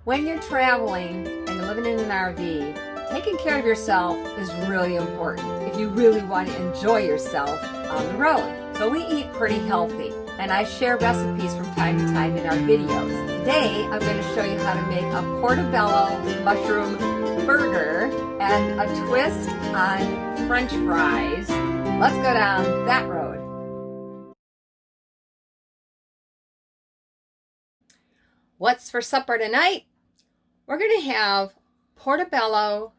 When you're traveling and you're living in an RV, taking care of yourself is really important if you really want to enjoy yourself on the road. So we eat pretty healthy, and I share recipes from time to time in our videos. Today, I'm going to show you how to make a Portobello Mushroom burger and a twist on French fries. Let's go down that road. What's for supper tonight? We're going to have Portobello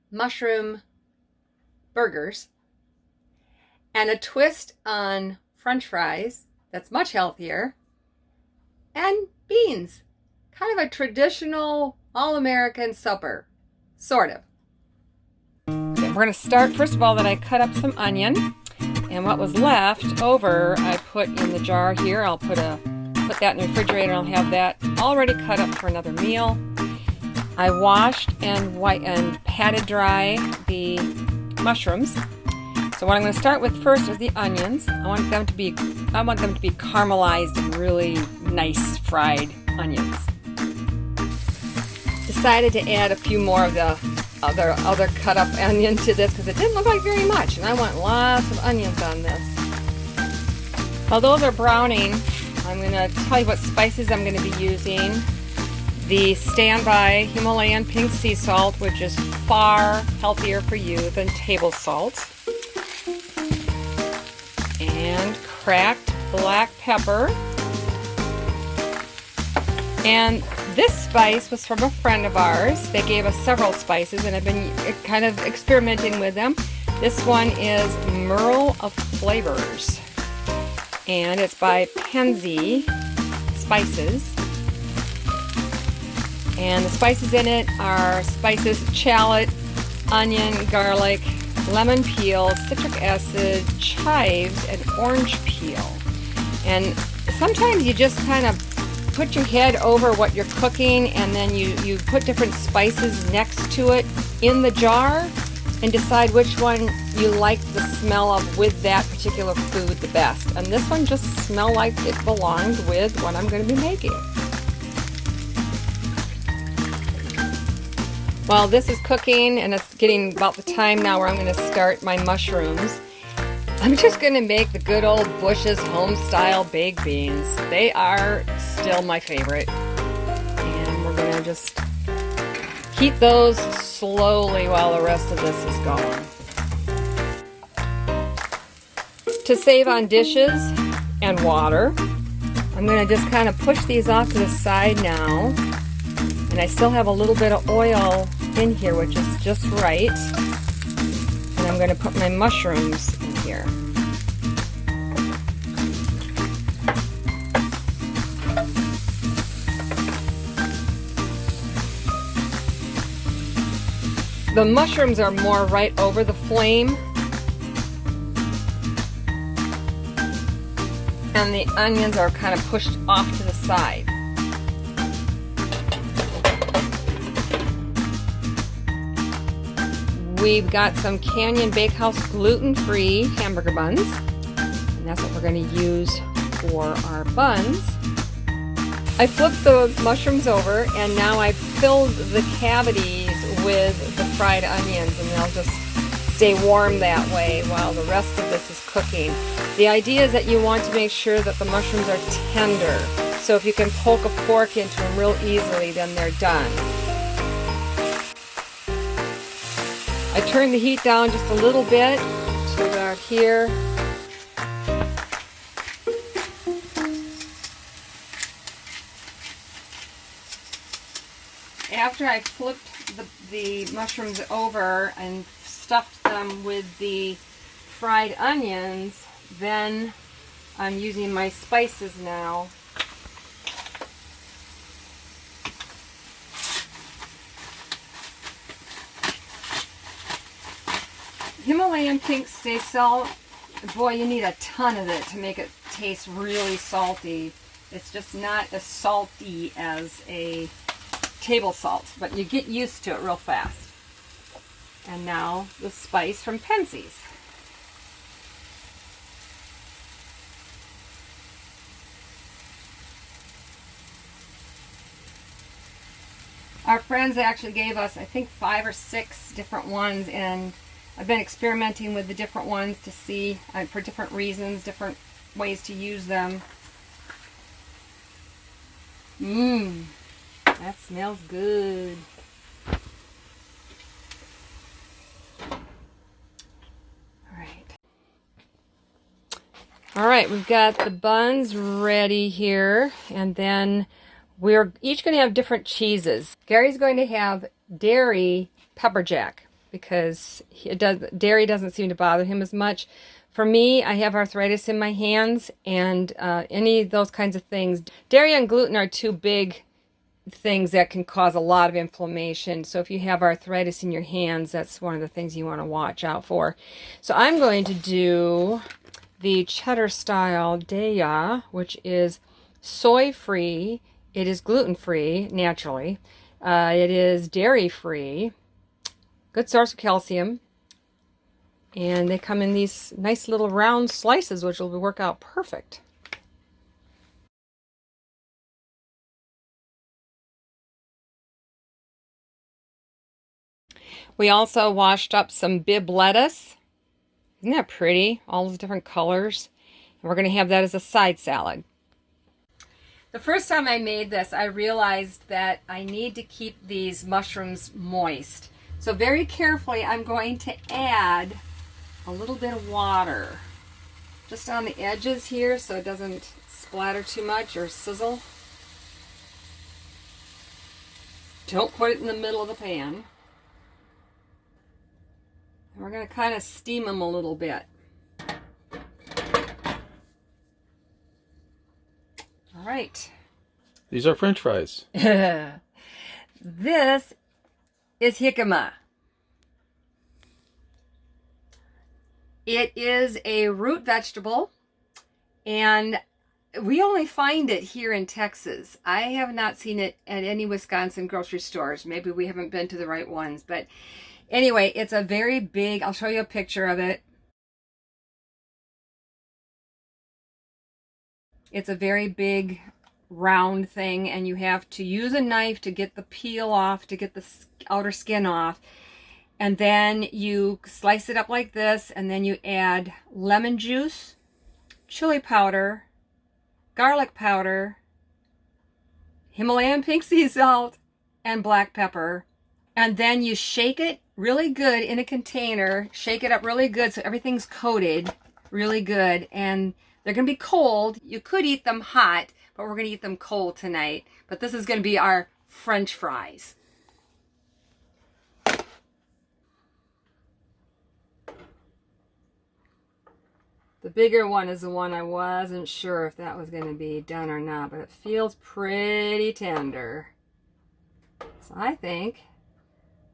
Mushroom burgers and a twist on French fries that's much healthier, and beans. Kind of a traditional all-American supper, sort of. Okay, we're going to start, first of all, that I cut up some onion, and what was left over I put in the jar here. I'll put that in the refrigerator. I'll have that already cut up for another meal. I washed and patted dry the mushrooms. So what I'm going to start with first is the onions. I want them to be caramelized and really nice fried onions. Decided to add a few more of the other cut up onion to this because it didn't look like very much, and I want lots of onions on this. While those are browning, I'm going to tell you what spices I'm going to be using. The standby Himalayan pink sea salt, which is far healthier for you than table salt. And cracked black pepper. And this spice was from a friend of ours. They gave us several spices, and I've been kind of experimenting with them. This one is Merle of Flavors, and it's by Pansy Spices. And the spices in it are spices, shallot, onion, garlic, lemon peel, citric acid, chives, and orange peel. And sometimes you just kind of put your head over what you're cooking, and then you put different spices next to it in the jar and decide which one you like the smell of with that particular food the best. And this one just smelled like it belonged with what I'm going to be making. While this is cooking, and it's getting about the time now where I'm going to start my mushrooms, I'm just going to make the good old Bush's home-style baked beans. They are still my favorite. And we're going to just heat those slowly while the rest of this is going. To save on dishes and water, I'm going to just kind of push these off to the side now. And I still have a little bit of oil in here, which is just right. And I'm going to put my mushrooms in here. The mushrooms are more right over the flame. And the onions are kind of pushed off to the side. We've got some Canyon Bakehouse gluten-free hamburger buns, and that's what we're going to use for our buns. I flipped the mushrooms over, and now I've filled the cavities with the fried onions, and they'll just stay warm that way while the rest of this is cooking. The idea is that you want to make sure that the mushrooms are tender, so if you can poke a fork into them real easily, then they're done. I turned the heat down just a little bit to about here. After I flipped the mushrooms over and stuffed them with the fried onions, then I'm using my spices now. Himalayan pink sea salt, boy, you need a ton of it to make it taste really salty. It's just not as salty as a table salt, but you get used to it real fast. And now the spice from Pensy's. Our friends actually gave us, I think, 5 or 6 different ones, and I've been experimenting with the different ones to see, for different reasons, different ways to use them. Mmm, that smells good. All right, we've got the buns ready here, and then we're each going to have different cheeses. Gary's going to have dairy pepper jack because dairy doesn't seem to bother him as much. For me, I have arthritis in my hands, and any of those kinds of things. Dairy and gluten are 2 big things that can cause a lot of inflammation. So if you have arthritis in your hands, that's one of the things you want to watch out for. So I'm going to do the cheddar style Daya, which is soy free. It is gluten free naturally. It is dairy free. Good source of calcium. And they come in these nice little round slices, which will work out perfect. We also washed up some Bib lettuce. Isn't that pretty? All those different colors. And we're going to have that as a side salad. The first time I made this, I realized that I need to keep these mushrooms moist. So very carefully, I'm going to add a little bit of water just on the edges here so it doesn't splatter too much or sizzle. Don't put it in the middle of the pan. And we're going to kind of steam them a little bit. All right. These are French fries. This is jicama. It is a root vegetable, and we only find it here in Texas. I have not seen it at any Wisconsin grocery stores. Maybe we haven't been to the right ones, but anyway, it's a very big, I'll show you a picture of it. It's a very big round thing, and you have to use a knife to get the peel off, to get the outer skin off. And then you slice it up like this, and then you add lemon juice, chili powder, garlic powder, Himalayan pink sea salt, and black pepper. And then you shake it really good in a container, shake it up really good so everything's coated really good. And they're going to be cold. You could eat them hot, but we're going to eat them cold tonight. But this is going to be our French fries. The bigger one is the one I wasn't sure if that was going to be done or not, but it feels pretty tender. So I think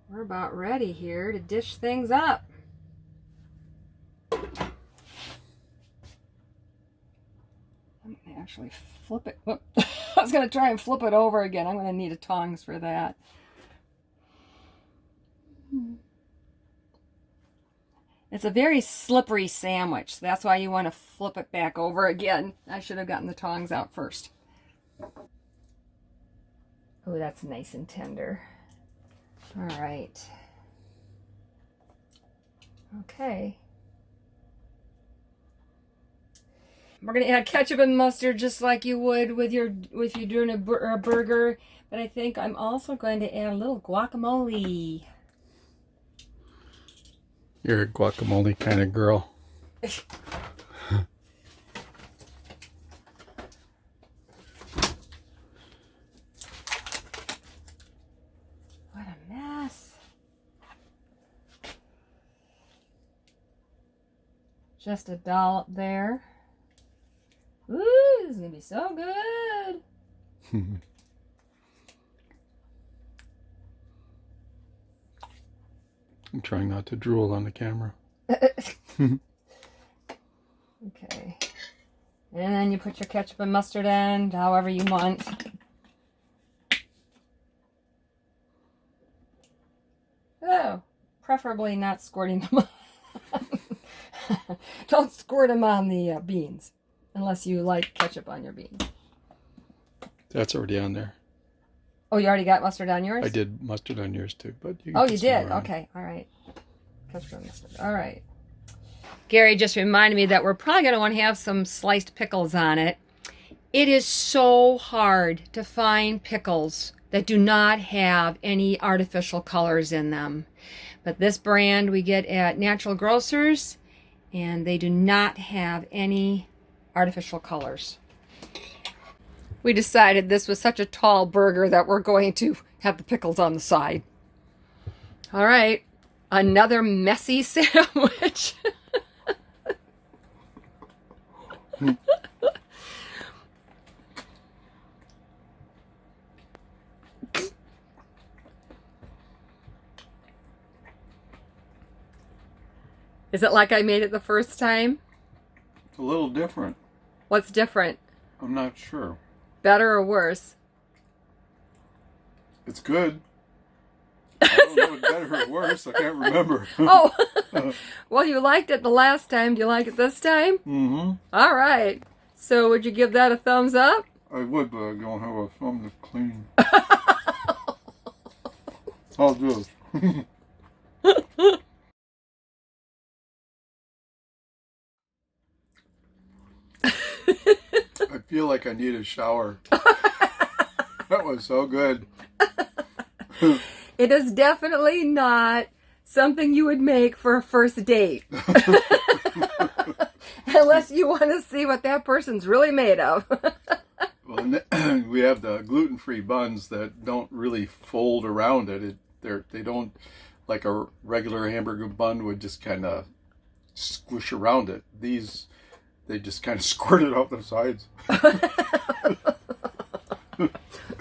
we're about ready here to dish things up. I'm going to actually flip it. Whoop. I was going to try and flip it over again. I'm going to need a tongs for that. It's a very slippery sandwich. So that's why you want to flip it back over again. I should have gotten the tongs out first. Oh, that's nice and tender. All right. Okay. We're going to add ketchup and mustard just like you would with you're doing a burger. But I think I'm also going to add a little guacamole. You're a guacamole kind of girl. What a mess. Just a dollop there. Ooh, this is going to be so good. I'm trying not to drool on the camera. Okay. And then you put your ketchup and mustard in, however you want. Oh, preferably not squirting them on. Don't squirt them on the beans, unless you like ketchup on your beans. That's already on there. Oh, you already got mustard on yours? I did mustard on yours too, but you can Oh, put you some did? more on. Okay, all right. Ketchup mustard. All right. Gary just reminded me that we're probably going to want to have some sliced pickles on it. It is so hard to find pickles that do not have any artificial colors in them. But this brand we get at Natural Grocers, and they do not have any artificial colors. We decided this was such a tall burger that we're going to have the pickles on the side. All right, another messy sandwich. Is it like I made it the first time? It's a little different. What's different? I'm not sure. Better or worse? It's good. I don't know if it's better or worse. I can't remember. Oh, well, you liked it the last time. Do you like it this time? Mm-hmm. All right. So would you give that a thumbs up? I would, but I don't have a thumb to clean. I'll do it. I feel like I need a shower. That was so good. It is definitely not something you would make for a first date. Unless you want to see what that person's really made of. Well, we have the gluten-free buns that don't really fold around it. They don't, like a regular hamburger bun would just kind of squish around it. These, they just kind of squirt it off the sides.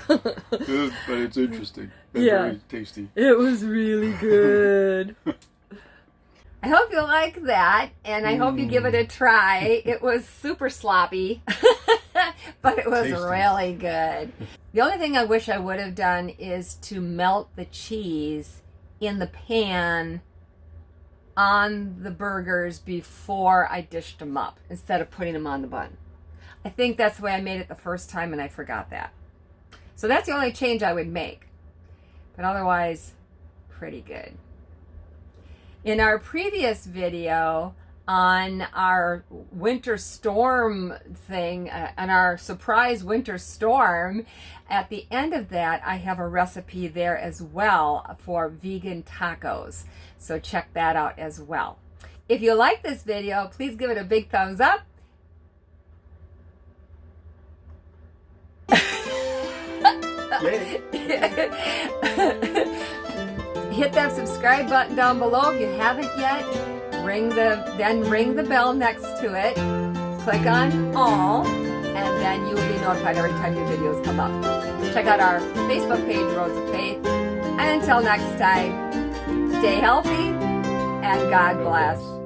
Good, but it's interesting and very tasty. It was really good. I hope you like that, and I hope you give it a try. It was super sloppy, but it was Tasty. really good. The only thing I wish I would have done is to melt the cheese in the pan on the burgers before I dished them up, instead of putting them on the bun. I think that's the way I made it the first time, and I forgot that. So that's the only change I would make. But otherwise, pretty good. In our previous video on our winter storm thing, on our surprise winter storm, at the end of that, I have a recipe there as well for vegan tacos. So check that out as well. If you like this video, please give it a big thumbs up. Hit that subscribe button down below if you haven't yet. Ring the bell next to it. Click on all, and then you will be notified every time new videos come up. Check out our Facebook page, Roads of Faith. And until next time, stay healthy and God bless.